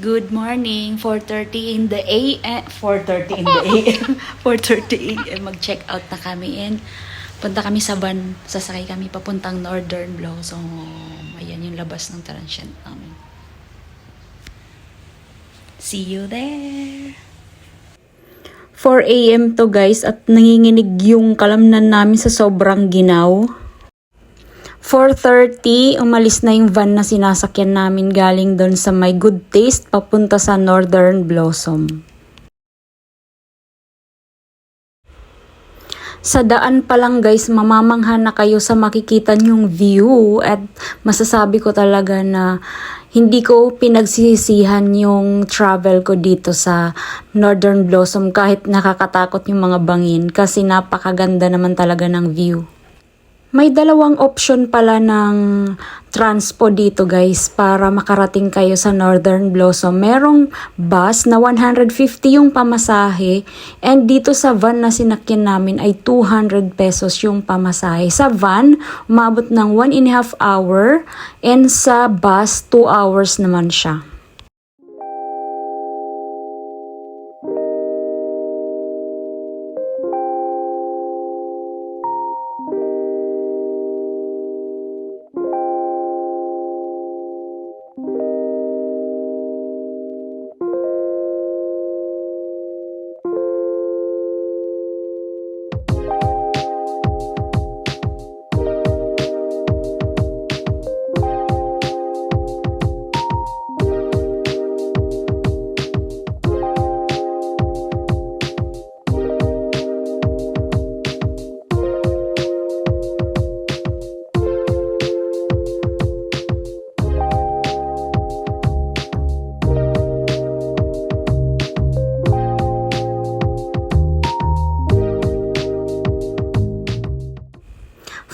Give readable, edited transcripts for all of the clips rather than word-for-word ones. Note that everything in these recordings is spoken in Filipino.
Good morning, 4:30 in the AM. 4:30 in the AM. 4:30 AM. Mag-check out na kami and punta kami sa van. Sasakay kami papuntang Northern Blossom. Ayan yung labas ng transient namin. See you there. 4 AM to guys at nanginginig yung kalamnan namin sa sobrang ginaw. 4:30, umalis na yung van na sinasakyan namin galing doon sa My Good Taste papunta sa Northern Blossom. Sa daan pa lang guys, mamamangha na kayo sa makikita nyong view at masasabi ko talaga na hindi ko pinagsisisihan yung travel ko dito sa Northern Blossom kahit nakakatakot yung mga bangin kasi napakaganda naman talaga ng view. May dalawang option pala ng transpo dito guys para makarating kayo sa Northern Blossom. Merong bus na 150 yung pamasahe and dito sa van na sinakyan namin ay 200 pesos yung pamasahe. Sa van, umabot ng 1.5 hour and sa bus 2 hours naman siya.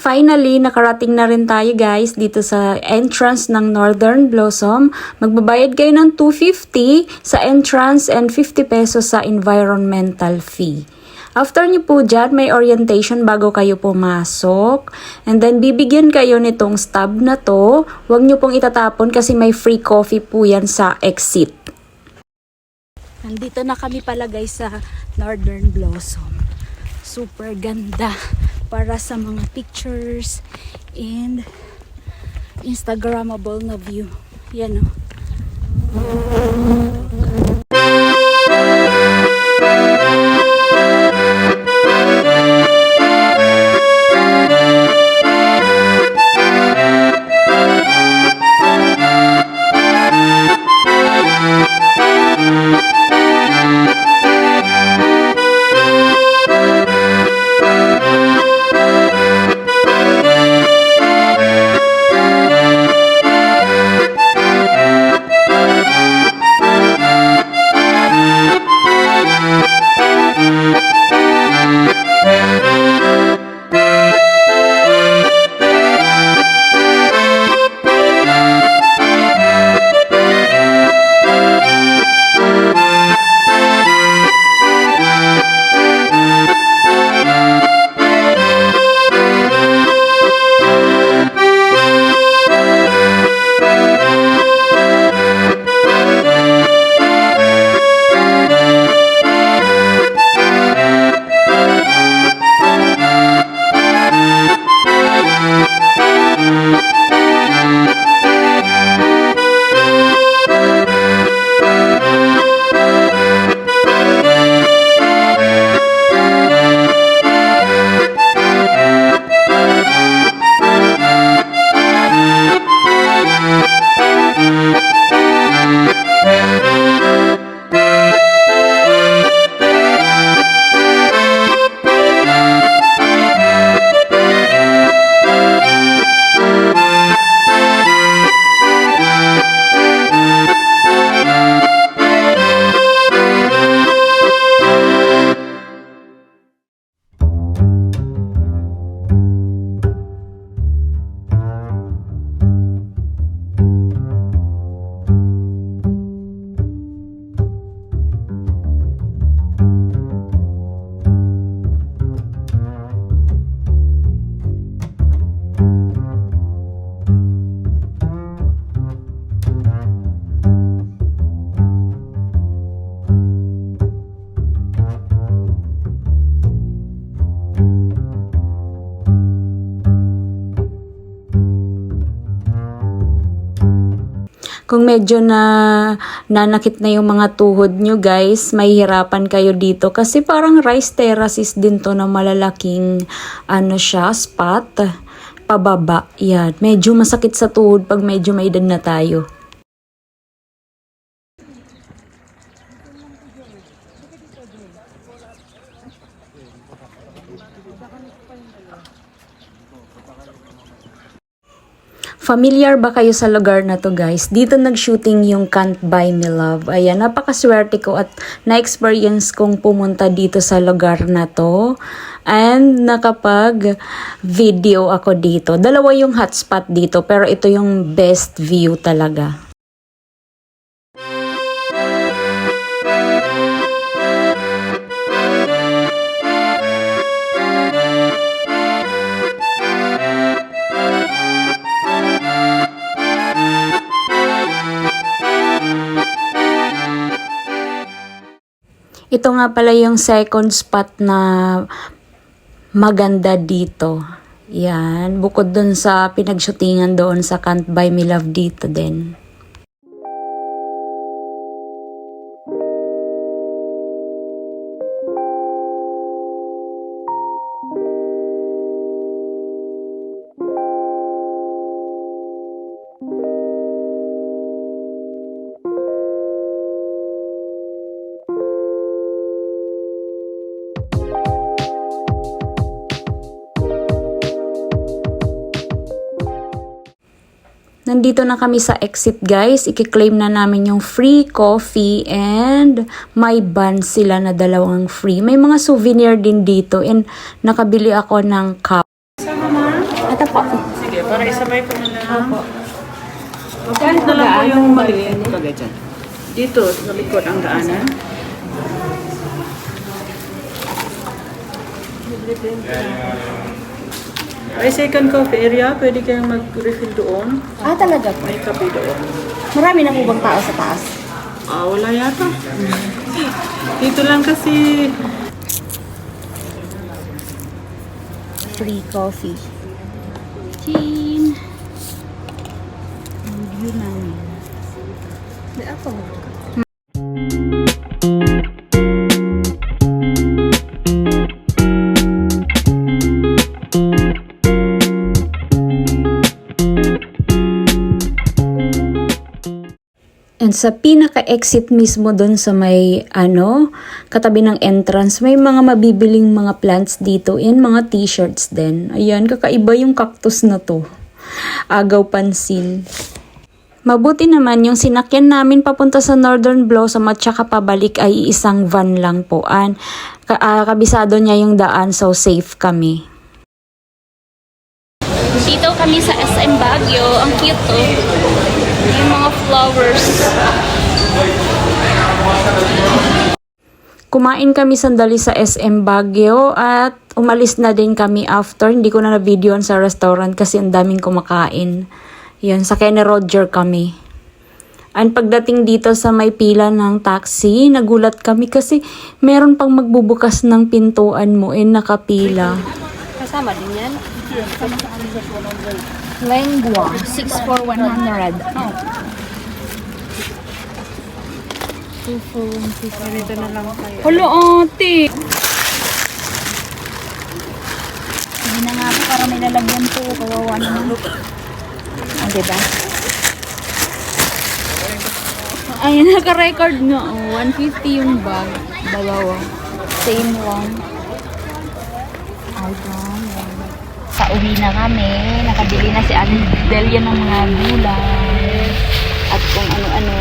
Finally, nakarating na rin tayo guys dito sa entrance ng Northern Blossom. Magbabayad kayo ng 250 sa entrance and 50 pesos sa environmental fee. After nyo po dyan, may orientation bago kayo pumasok. And then, bibigyan kayo nitong stub na to. Huwag nyo pong itatapon kasi may free coffee po yan sa exit. Nandito na kami pala guys sa Northern Blossom. Super ganda para sa mga pictures and Instagrammable na view. Yan o. Kung medyo nanakit na yung mga tuhod nyo guys, mahihirapan kayo dito kasi parang rice terraces din to na malalaking spot pababa. Yan, medyo masakit sa tuhod pag medyo may edad na tayo. Familiar ba kayo sa lugar na to guys? Dito nag-shooting yung Can't Buy Me Love. Ayan, napakaswerte ko at na-experience kong pumunta dito sa lugar na to. And nakapag-video ako dito. Dalawa yung hotspot dito pero ito yung best view talaga. Ito nga pala yung second spot na maganda dito. Yan, bukod dun sa pinagshootingan doon sa Can't Buy Me Love dito din. Nandito na kami sa exit guys. I-claim na namin yung free coffee and may buns sila na dalawang free. May mga souvenir din dito and nakabili ako ng cup. Sama ma? Ito po. Sige, para isabay ko na lang. Opo. Kahit na lang po yung maliit. Bagay dyan. Dito, sa likod ang daanan. Ay, second coffee area, pwede kayong mag-refill doon. Ah, talaga po? May kape doon. Marami na po bang tao sa taas? Wala yata. Dito lang kasi. Free coffee. Chin! Ang view namin. Di ako. And sa pinaka-exit mismo doon sa may katabi ng entrance, may mga mabibiling mga plants dito and mga t-shirts din. Ayan, kakaiba yung cactus na to. Agaw pansil. Mabuti naman yung sinakyan namin papunta sa Northern Blossom at saka pabalik ay isang van lang po. Kabisado niya yung daan so safe kami. Dito kami sa SM Baguio. Ang cute to. Yung mga flowers. Kumain kami sandali sa SM Baguio at umalis na din kami after. Hindi ko na na-videoan sa restaurant kasi ang daming kumakain. Yun, sa Kenny Roger kami. And pagdating dito sa may pila ng taxi, nagulat kami kasi meron pang magbubukas ng pintuan mo nakapila. Kasama din yan? Lengua, 6 for 100. Dito na lang kayo. Hello, ate! Hindi na nga po para may lalagyan po. Kawawa naman. Oh, diba? Ay, naka-record nga. 150 yung bag. Dalawa. Same one. Pauwi na kami. Nakabili na si Delia ng mga gulay. At kung ano-ano.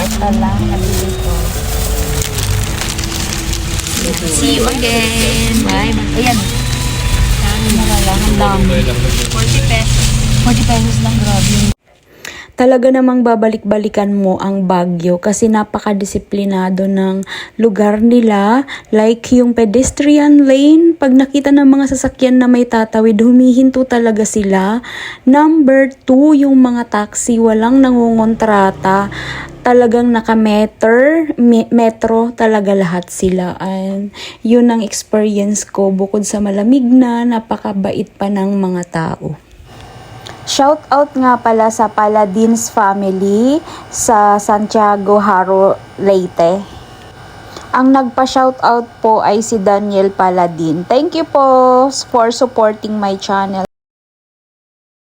Ito lang nabili ko. See you again. Bye. Ayan. Mura lang. Ang dami. 40 pesos. 40 pesos lang. Grabe. Talaga namang babalik-balikan mo ang Baguio kasi napakadisiplinado ng lugar nila. Like yung pedestrian lane, pag nakita ng mga sasakyan na may tatawid, humihinto talaga sila. Number 2, yung mga taxi, walang nangungontrata. Talagang metro talaga lahat sila. And yun ang experience ko bukod sa malamig na napakabait pa ng mga tao. Shout out nga pala sa Paladins family sa Santiago, Haro, Leyte. Ang nagpa-shoutout po ay si Daniel Paladin. Thank you po for supporting my channel.